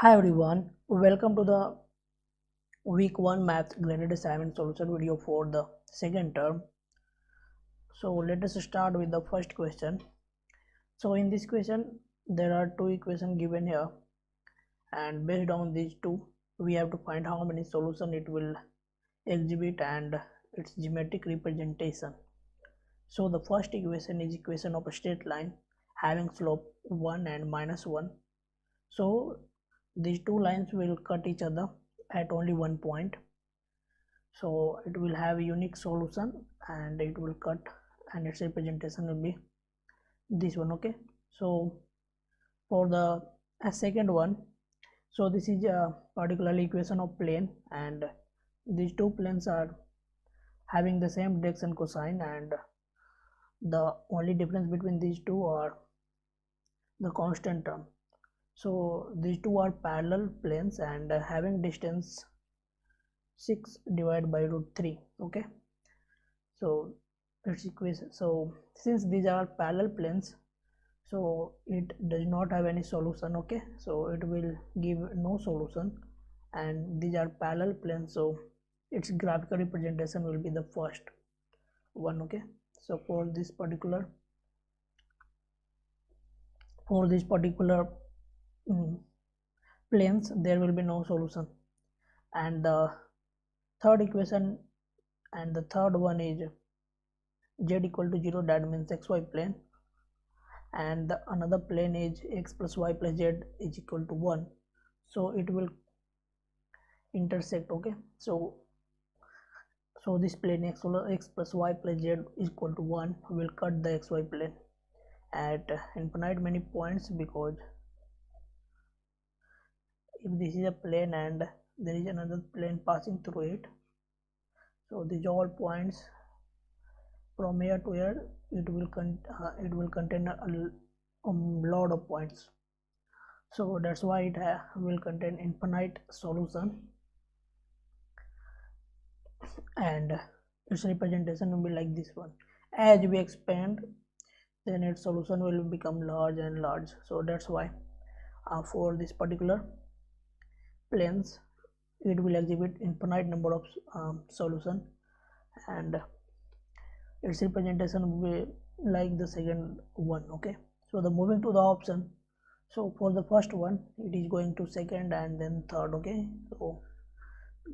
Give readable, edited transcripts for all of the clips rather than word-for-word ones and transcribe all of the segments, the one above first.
Hi everyone, welcome to the week 1 math graded assignment solution video for the second term. So let us start with the first question. So in this question there are two equations given here, and based on these two we have to find how many solution it will exhibit and its geometric representation. So the first equation is equation of a straight line having slope 1 and -1. So these two lines will cut each other at only one point, so it will have a unique solution and it will cut, and its representation will be this one. Okay, so for the second one, so this is a particular equation of plane, and these two planes are having the same direction cosine, and the only difference between these two are the constant term. So these two are parallel planes and having distance 6 divided by √3. Okay, so its equation. So since these are parallel planes, so it does not have any solution. Okay, so it will give no solution, and these are parallel planes, so its graphical representation will be the first one. Okay, so for this particular planes there will be no solution. And the third equation, and the third one is z equal to 0, that means xy plane, and the another plane is x plus y plus z is equal to 1, so it will intersect. Okay, so this plane x plus y plus z is equal to 1 will cut the xy plane at infinite many points, because if this is a plane and there is another plane passing through it, so these all points from here to here, it will contain a lot of points, so that's why it will contain infinite solution, and its representation will be like this one. As we expand, then its solution will become large and large, so that's why for this particular planes it will exhibit infinite number of solution, and its representation will be like the second one. Okay, so the moving to the option, so for the first one it is going to second and then third. Okay, so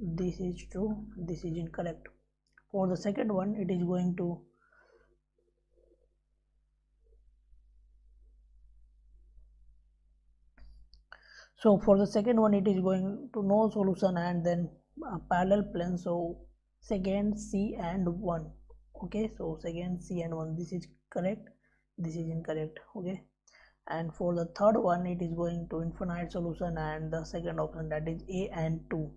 this is true, this is incorrect. For the second one it is going to no solution and then parallel plane, so second, C and 1. Okay, so second, C and 1, this is correct, this is incorrect. Okay, and for the third one it is going to infinite solution and the second option, that is A and 2,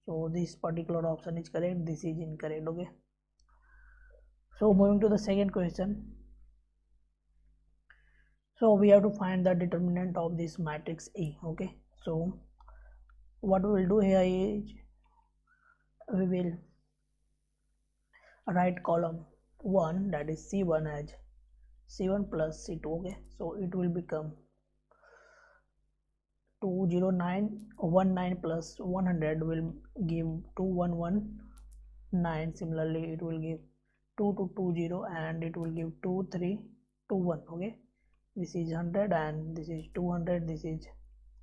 so this particular option is correct, this is incorrect. Okay, so moving to the second question, so we have to find the determinant of this matrix A. Okay, so what we will do here is we will write column 1, that is C1, as C1 plus C2. Okay, so it will become 20919 plus 100 will give 2119. Similarly it will give 2220 and it will give 2321. Okay, this is 100 and this is 200, this is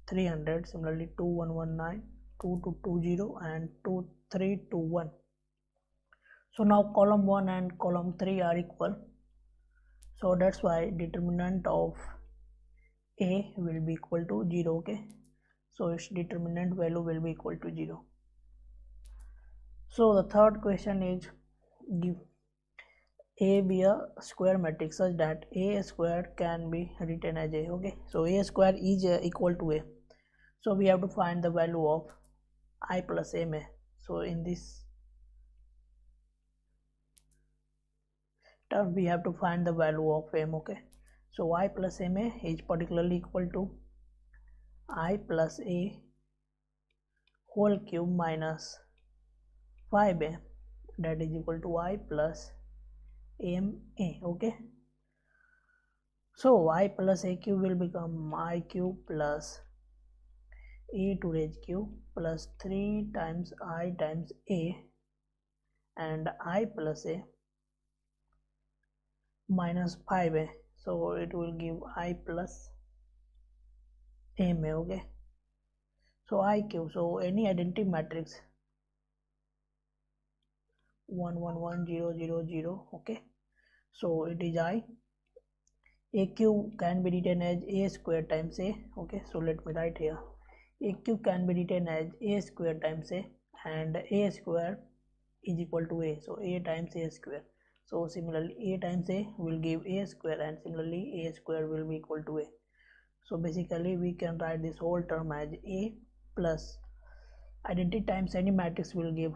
300. Similarly 2119, 2220 and 2321. So now column 1 and column 3 are equal, so that's why determinant of A will be equal to 0. Okay, so its determinant value will be equal to 0. So the third question is, give A be a square matrix such that A square can be written as A. Okay, so A square is equal to A, so we have to find the value of I plus MA. So in this term we have to find the value of M. Okay, so I plus MA is particularly equal to I plus A whole cube minus 5A, that is equal to I plus MA. Okay, so I plus A cube will become I cube plus a to raise q plus 3 times I times a and I plus a minus 5a, so it will give I plus ma. Okay, so I cube, so any identity matrix 1 1 1 0 0 0. Okay, so it is I. A cube can be written as a square times a. Okay, so let me write here. A cube can be written as a square times a, and a square is equal to a, so a times a square. So similarly a times a will give a square, and similarly a square will be equal to a. So basically we can write this whole term as a plus identity times any matrix will give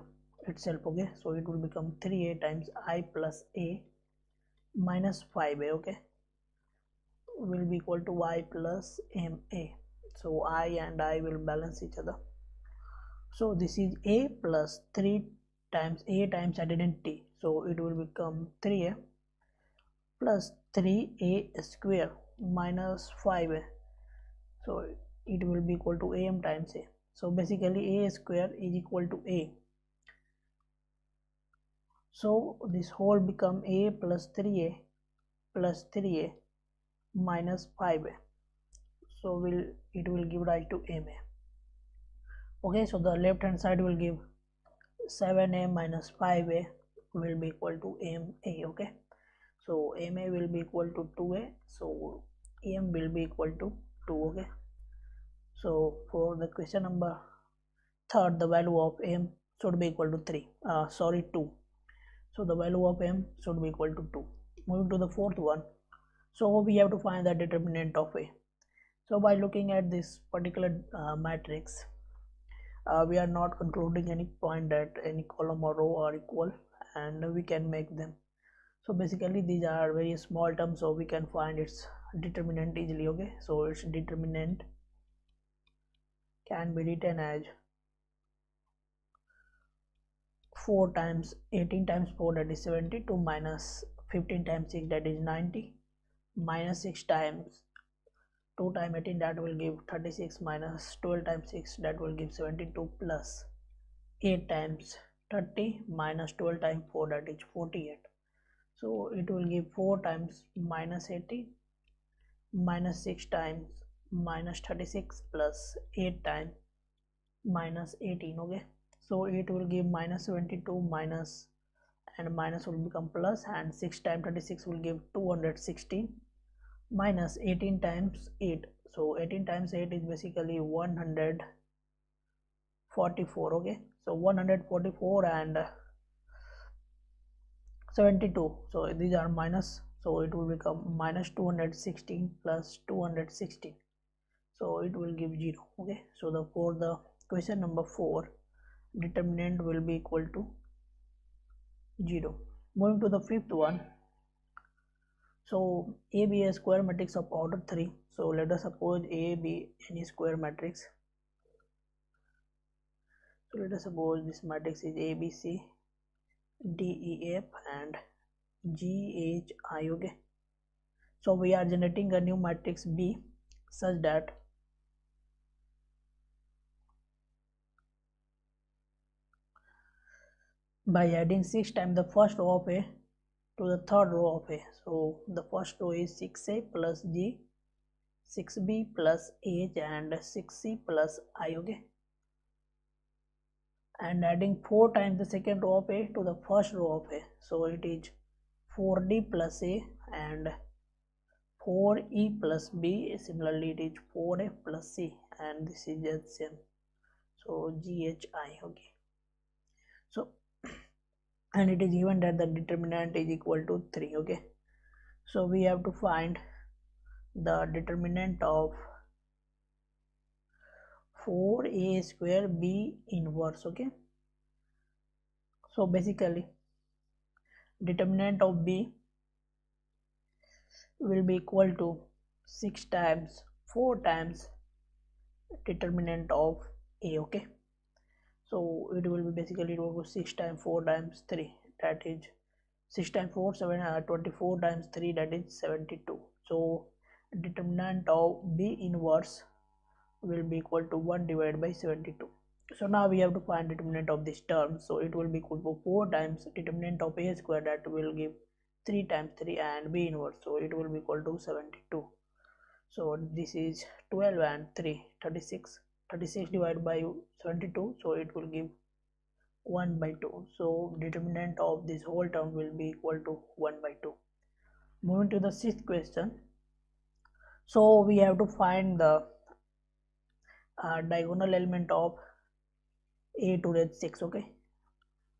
itself. Okay, so it will become 3a times I plus a minus 5a. Okay, will be equal to y plus ma. So I and I will balance each other. So this is a plus 3 times a times identity, so it will become 3a plus 3a square minus 5a, so it will be equal to am times a. So basically a square is equal to a, so this whole become a plus 3a plus 3a minus 5a, so it will give rise to ma. Okay, so the left hand side will give 7a minus 5a will be equal to ma. Okay, so ma will be equal to 2a, so am will be equal to 2. Okay, so for the question number third, the value of m should be equal to 2. So the value of m should be equal to 2. Moving to the fourth one, so we have to find the determinant of a. So by looking at this particular matrix, we are not concluding any point that any column or row are equal, and we can make them. So basically these are very small terms, so we can find its determinant easily. Okay, so its determinant can be written as 4 times 18 times 4, that is 72, minus 15 times 6, that is 90, minus 6 times 2 times 18, that will give 36, minus 12 times 6, that will give 72, plus 8 times 30 minus 12 times 4, that is 48. So it will give 4 times minus 80 minus 6 times minus 36 plus 8 times minus 18. Okay, so it will give minus 72 minus, and minus will become plus, and 6 times 36 will give 216 minus 18 times 8. So 18 times 8 is basically 144. Okay, so 144 and 72, so these are minus, so it will become minus 216 plus 216, so it will give 0. Okay, so for the question number 4, determinant will be equal to 0. Moving to the fifth one, so a be a square matrix of order 3. So let us suppose a be any square matrix. So let us suppose this matrix is a b c d e f and g h i. Okay, so we are generating a new matrix B such that by adding 6 times the first row of A to the third row of A, so the first row is 6A plus G, 6B plus H and 6C plus I. Okay, and adding 4 times the second row of A to the first row of A, so it is 4D plus A and 4E plus B. Similarly it is 4A plus C, and this is HCM, so GHI. Okay, so and it is given that the determinant is equal to 3. Okay, so we have to find the determinant of 4a square b inverse. Okay, so basically determinant of b will be equal to 6 times 4 times determinant of a. Okay, so it will be basically equal to 6 times 4 times 3, that is 6 times 4 24 times 3, that is 72. So determinant of b inverse will be equal to 1 divided by 72. So now we have to find determinant of this term. So it will be equal to 4 times determinant of a square, that will give 3 times 3, and b inverse, so it will be equal to 72. So this is 12 and 3, 36. 36 divided by 72, so it will give 1 by 2. So determinant of this whole term will be equal to 1 by 2. Moving to the sixth question. So we have to find the diagonal element of a to the 6. Okay,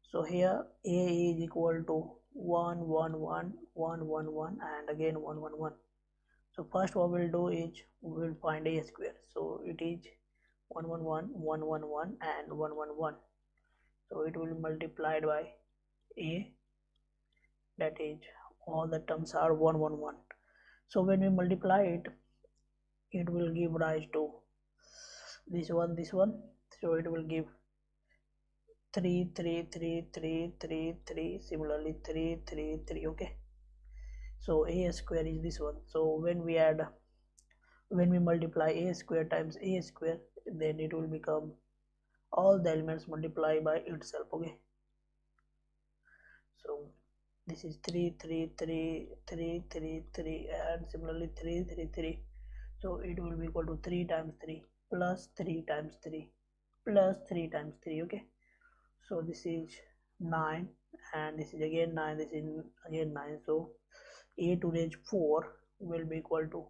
so here a is equal to 1 1 1 1 1 1 and again 1 1 1. So first what we'll do is we will find a square. So it is 1 1 1 1 1 1 and 1 1 1. So it will be multiplied by a, that is all the terms are 1 1 1. So when we multiply it, it will give rise to this one, so it will give 3 3 3 3 3 3, similarly 3 3 3. Okay, so a square is this one. So when we multiply a square times a square, then it will become all the elements multiply by itself. Okay, so this is 3 3 3 3 3 3 and similarly 3 3 3. So it will be equal to 3 times 3 plus 3 times 3 plus 3 times 3. Okay, so this is 9 and this is again 9, this is again 9. So a to the 4 will be equal to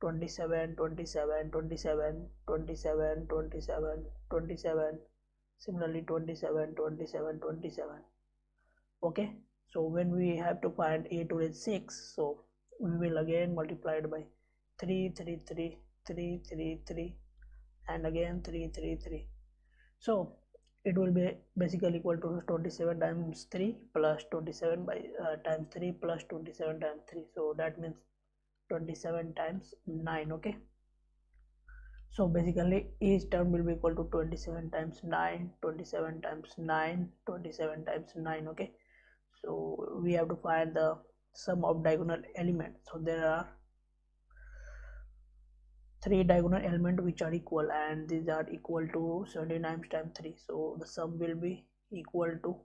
27 27 27 27 27 27, similarly 27 27 27. Okay, so when we have to find a to the 6, so we will again multiply it by 3 3 3 3 3 3 and again 3 3 3. So it will be basically equal to 27 times 3 plus 27 by times 3 plus 27 times 3. So that means 27 times 9. Okay, so basically each term will be equal to 27 times 9, 27 times 9, 27 times 9. Okay, so we have to find the sum of diagonal elements. So there are 3 diagonal elements which are equal, and these are equal to 79 times 3. So the sum will be equal to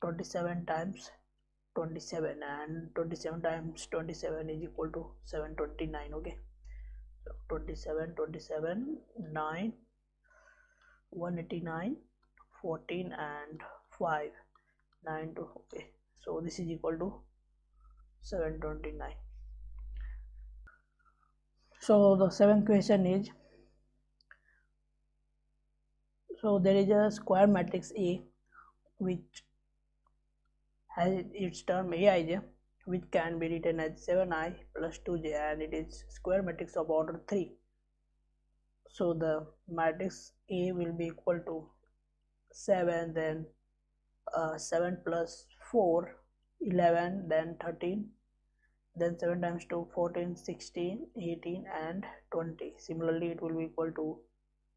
27 times 27, and 27 times 27 is equal to 729. Okay, so 27 27 9 189 14 and 5 9 2. Okay, so this is equal to 729. So the seventh question is, so there is a square matrix A which has its term Aij, which can be written as 7i plus 2j, and it is square matrix of order 3. So the matrix A will be equal to 7, then 7 plus 4 11, then 13, then 7 times 2 14, 16, 18 and 20. Similarly it will be equal to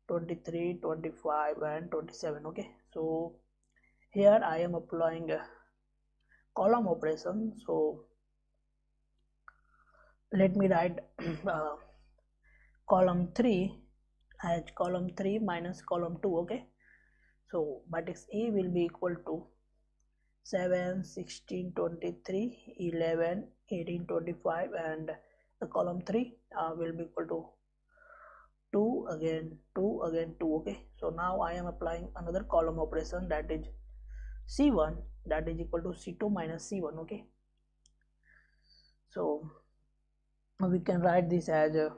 23, 25 and 27. Okay, so here I am applying a column operation. So let me write column 3 as column 3 minus column 2. Okay, so matrix A will be equal to 7 16 23 11 18 25, and the column 3 will be equal to 2 again 2 again 2. Okay, so now I am applying another column operation, that is C1, that is equal to C2 minus C1. Okay, so we can write this as a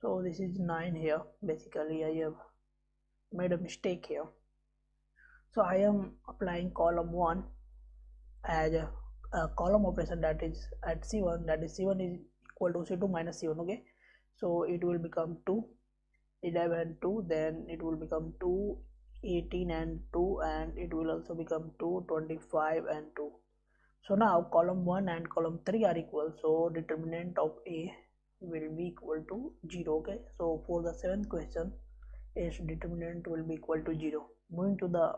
so this is 9 here. Basically I have made a mistake here. So I am applying column 1 as a column operation, that is at C1, that is C1 is equal to C2 minus C1. Okay, so it will become 2 11 2, then it will become 2 18 and 2, and it will also become 2 25 and 2. So now column 1 and column 3 are equal, so determinant of A will be equal to 0. Okay, so for the seventh question, A's determinant will be equal to 0. Moving to the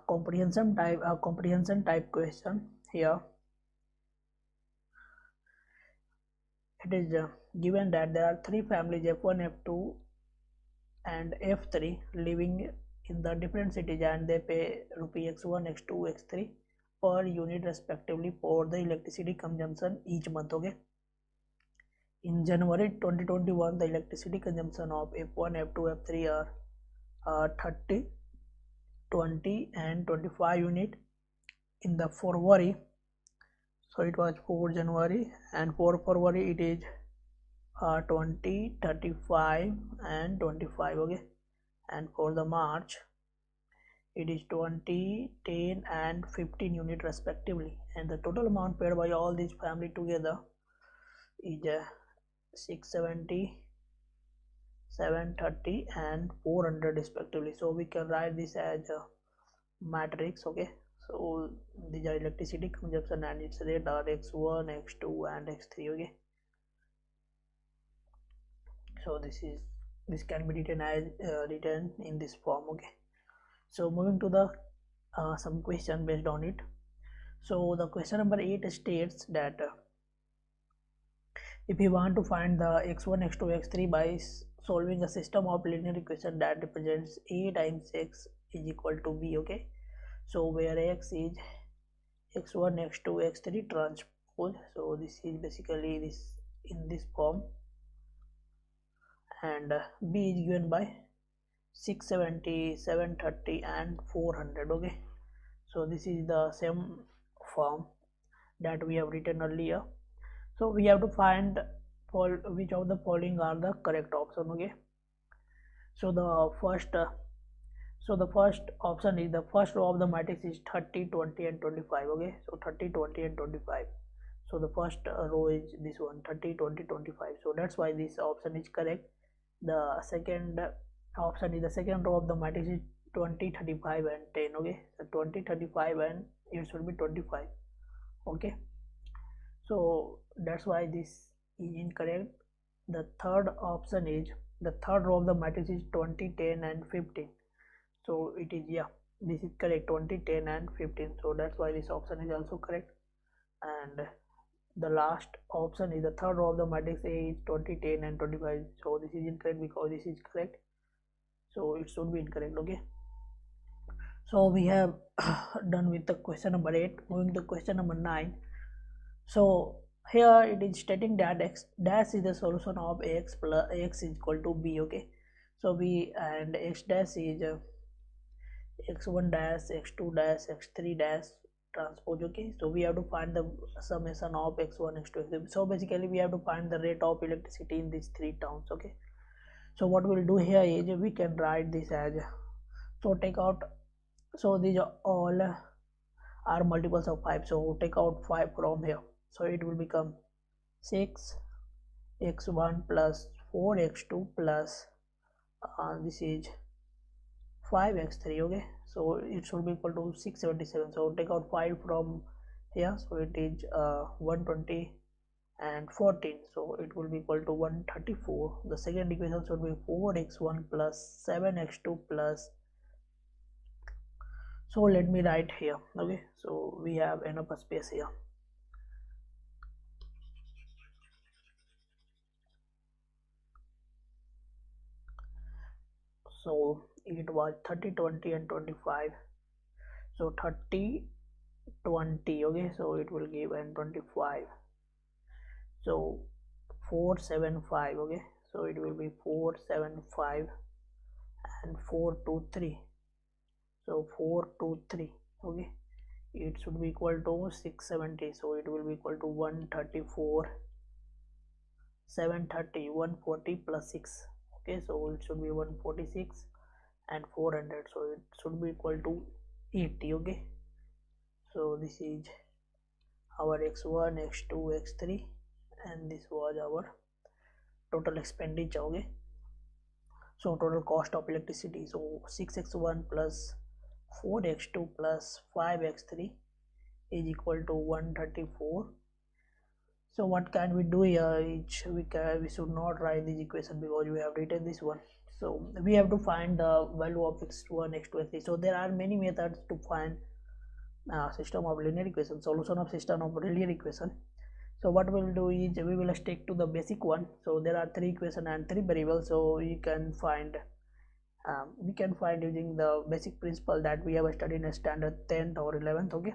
comprehension type question. Here it is given that there are three families F1, F2 and F3 living in the different cities, and they pay rupee x1, x2, x3 per unit respectively for the electricity consumption each month. Okay, in January 2021 the electricity consumption of F1, F2, F3 are 30, 20 and 25 unit. In the February, so it was for January, and for February it is 20, 35 and 25. Okay, and for the March it is 20, 10 and 15 unit respectively, and the total amount paid by all these family together is 670, 730 and 400 respectively. So we can write this as a matrix. Okay, so these are electricity consumption and its rate are x1, x2 and x3. Okay, so this can be written as written in this form. Okay, so moving to the some question based on it. So the question number 8 states that if you want to find the x1, x2, x3 by solving a system of linear equation that represents a times x is equal to b. Okay, so where x is x1, x2, x3 transpose, so this is basically this in this form, and b is given by 670, 730 and 400. Okay, so this is the same form that we have written earlier. So we have to find which of the following are the correct option. Okay, so the first option is the first row of the matrix is 30, 20 and 25. Okay, so 30, 20 and 25. So the first row is this one, 30, 20, 25. So that's why this option is correct. The second option is the second row of the matrix is 20, 35 and 10. Okay, so 20, 35 and it should be 25. Okay, so that's why this is incorrect. The third option is the third row of the matrix is 20, 10 and 15. So it is, yeah, this is correct, 20, 10 and 15. So that's why this option is also correct. And the last option is the third row of the matrix A is 20, 10 and 25. So this is incorrect because this is correct, so it should be incorrect. Okay, so we have done with the question number 8. Moving to question number 9. So here it is stating that x dash is the solution of x plus x is equal to b. Okay, so b and x dash is x1 dash, x2 dash, x3 dash transpose. Okay, so we have to find the summation of x1, x2, x3. So basically we have to find the rate of electricity in these three terms. Okay, so what we'll do here is we can write this as, so take out, so these are all are multiples of 5, so take out 5 from here, so it will become 6 x1 plus 4 x2 plus this is 5 x3. Okay, so it should be equal to 677. So take out 5 from here, so it is 120 and 14, so it will be equal to 134. The second equation should be 4x1 plus 7x2 plus, so let me write here. Okay, so we have enough space here. So it was 30, 20 and 25. So 30, 20. Okay, so it will give and 25. So 475. Okay, so it will be 475 and 423. So 423. Okay, it should be equal to 670. So it will be equal to 134, 730, 140 plus 6. Okay, so it should be 146 and 400. So it should be equal to 80. Okay, so this is our x1, x2, x3, and this was our total expenditure. Okay, so total cost of electricity, so 6x1 plus 4x2 plus 5x3 is equal to 134. So what can we do here? We should not write this equation because we have written this one. So we have to find the value of x1, x2, x3. So there are many methods to find system of linear equation, solution of system of linear equation. So what we'll do is we will stick to the basic one. So there are 3 equation and 3 variables, so you can find we can find using the basic principle that we have studied in standard 10th or 11th. Okay,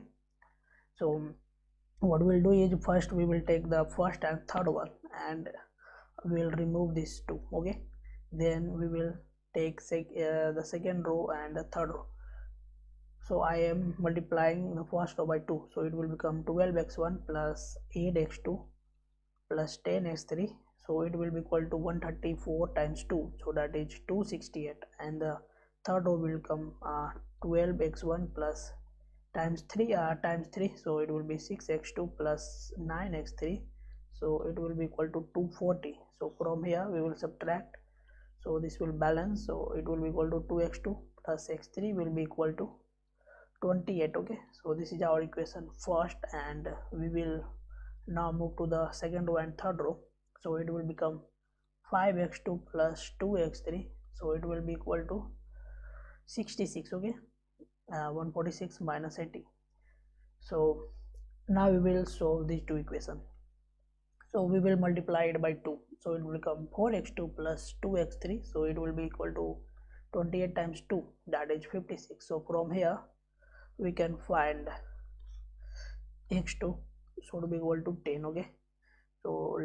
so what we'll do is first we will take the first and third one and we'll remove these two. Okay, then we will take the second row and the third row. So I am multiplying the first row by 2, so it will become 12x1 plus 8x2 plus 10x3. So it will be equal to 134 times 2, so that is 268, and the third row will come 12x1 plus times 3, so it will be 6x2 plus 9x3, so it will be equal to 240. So from here we will subtract, so this will balance, so it will be equal to 2x2 plus x3 will be equal to 28. Okay, so this is our equation first, and we will now move to the second row and third row. So it will become 5x2 plus 2x3, so it will be equal to 66. Okay, 146 minus 80. So now we will solve these two equations. So we will multiply it by 2, so it will become 4x2 plus 2x3, so it will be equal to 28 times 2, that is 56. So from here we can find x2 should be equal to 10. Okay, so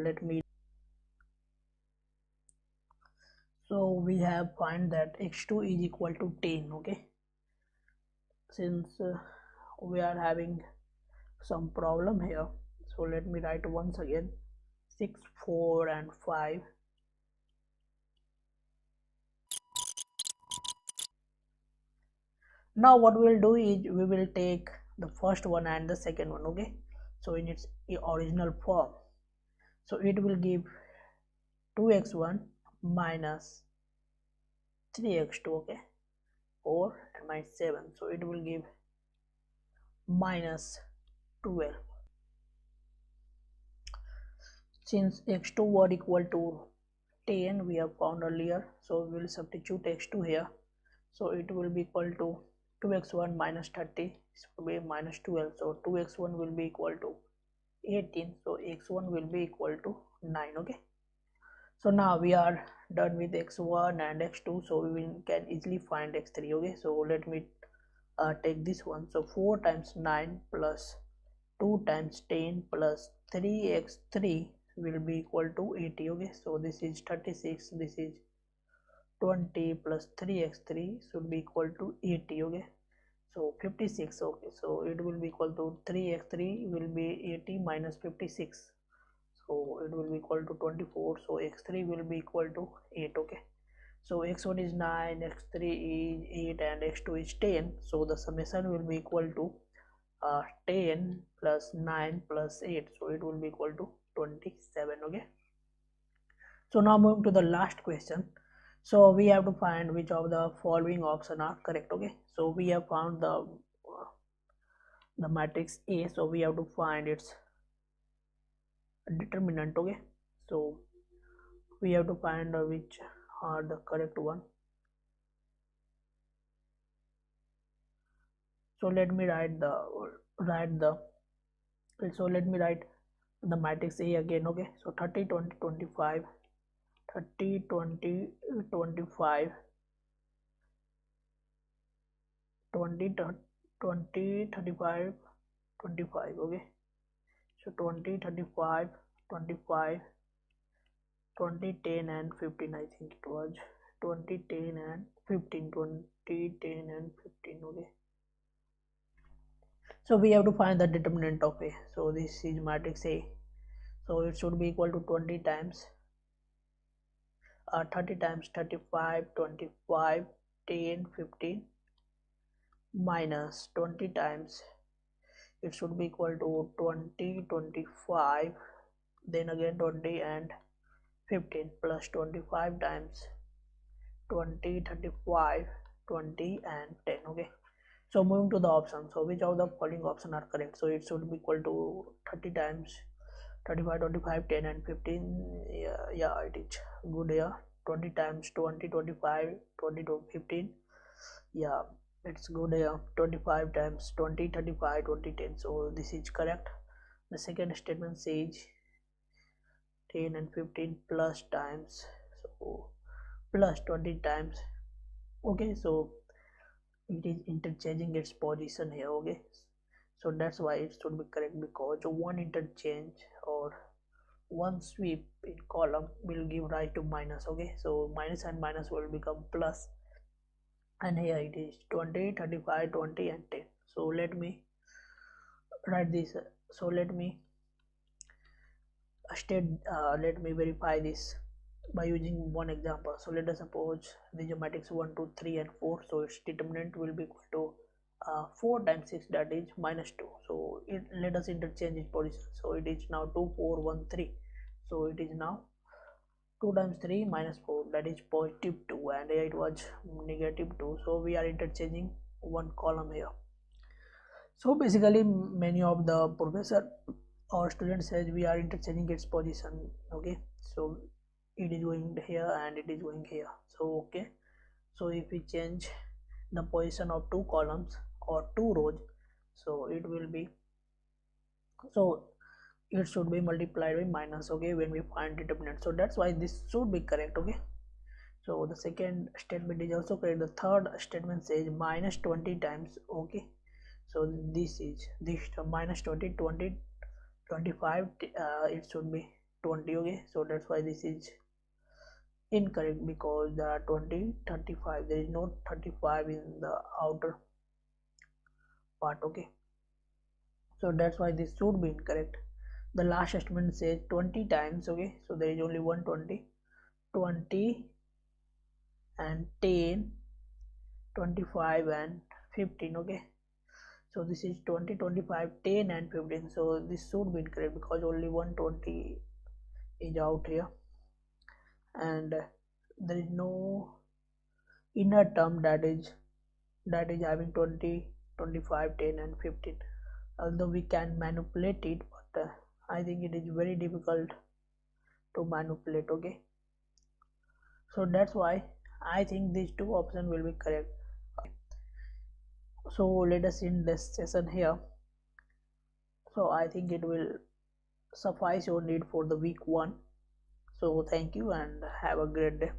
so we have find that x2 is equal to 10. Okay, since we are having some problem here, so let me write once again 6, 4 and 5. Now what we will do is we will take the first one and the second one. Okay, so in its original form, so it will give 2x1 minus 3x2. Okay, 4 and minus 7, so it will give minus 12. Since x2 were equal to 10 we have found earlier, so we will substitute x2 here, so it will be equal to 2x1 minus 30, this will be minus 12, so 2x1 will be equal to 18, so x1 will be equal to 9. Okay, so now we are done with x1 and x2, so we can easily find x3. Okay, so let me take this one. So 4 times 9 plus 2 times 10 plus 3x3 will be equal to 80. Okay, so this is 36, this is 20 plus 3x3 should be equal to 80. Okay, so 56. Okay, so it will be equal to 3x3 will be 80 minus 56, so it will be equal to 24, so x3 will be equal to 8. Okay, so x1 is 9, x3 is 8 and x2 is 10, so the summation will be equal to 10 plus 9 plus 8, so it will be equal to 27. Okay, so now moving to the last question. So we have to find which of the following options are correct. Okay, so we have found the matrix A, so we have to find its determinant. Okay, so we have to find which are the correct one. So let me write the matrix A again. Okay, so 30 20 25, 30 20 25, 20 20 35 25. Okay, so 20 35 25, 20 10 and 15. I think it was 20 10 and 15, 20 10 and 15. Okay, so we have to find the determinant of A. So this is matrix A, so it should be equal to 20 times 30 times 35 25 10 15 minus 20 times it should be equal to 20 25, then again 20 and 15 plus 25 times 20 35 20 and 10. Okay, so moving to the options, so which of the following options are correct? So it should be equal to 30 times 35 25 10 and 15. Yeah, it is good here. 20 times 20, 25, 20 to 15. Yeah, it's good here. 25 times 20, 35, 20, 10. So this is correct. The second statement says 10 and 15 plus times, so plus 20 times. Okay, so it is interchanging its position here. Okay, so that's why it should be correct, because one interchange or one sweep in column will give rise to minus. Okay, so minus and minus will become plus, and here it is 20, 35, 20 and 10. So let me write this. So let me let me verify this by using one example. So let us suppose the geometrics 1, 2, 3 and 4. So its determinant will be equal to 4 times 6, that is minus 2. So let us interchange its position. So it is now 2, 4, 1, 3. So it is now 2 times 3 minus 4, that is positive 2, and here it was negative 2. So we are interchanging one column here. So basically many of the professor or student says we are interchanging its position. Okay, so it is going here and it is going here. So okay, so if we change the position of two columns or two rows, so it will be, so it should be multiplied by minus. Okay, when we find determinant. So that's why this should be correct. Okay, so the second statement is also correct. The third statement says minus 20 times. Okay, so this is this minus 20, 20, 25, it should be 20. Okay, so that's why this is incorrect, because there are 20, 35, there is no 35 in the outer part. Okay, so that's why this should be incorrect. The last statement says 20 times. Okay, so there is only 120, 20 and 10, 25 and 15. Okay, so this is 20, 25, 10 and 15. So this should be incorrect, because only 120 is out here, and there is no inner term that is having 20, 25, 10 and 15. Although we can manipulate it, but I think it is very difficult to manipulate. Okay, so that's why I think these two options will be correct. So let us end this session here. So I think it will suffice your need for the week 1. So thank you and have a great day.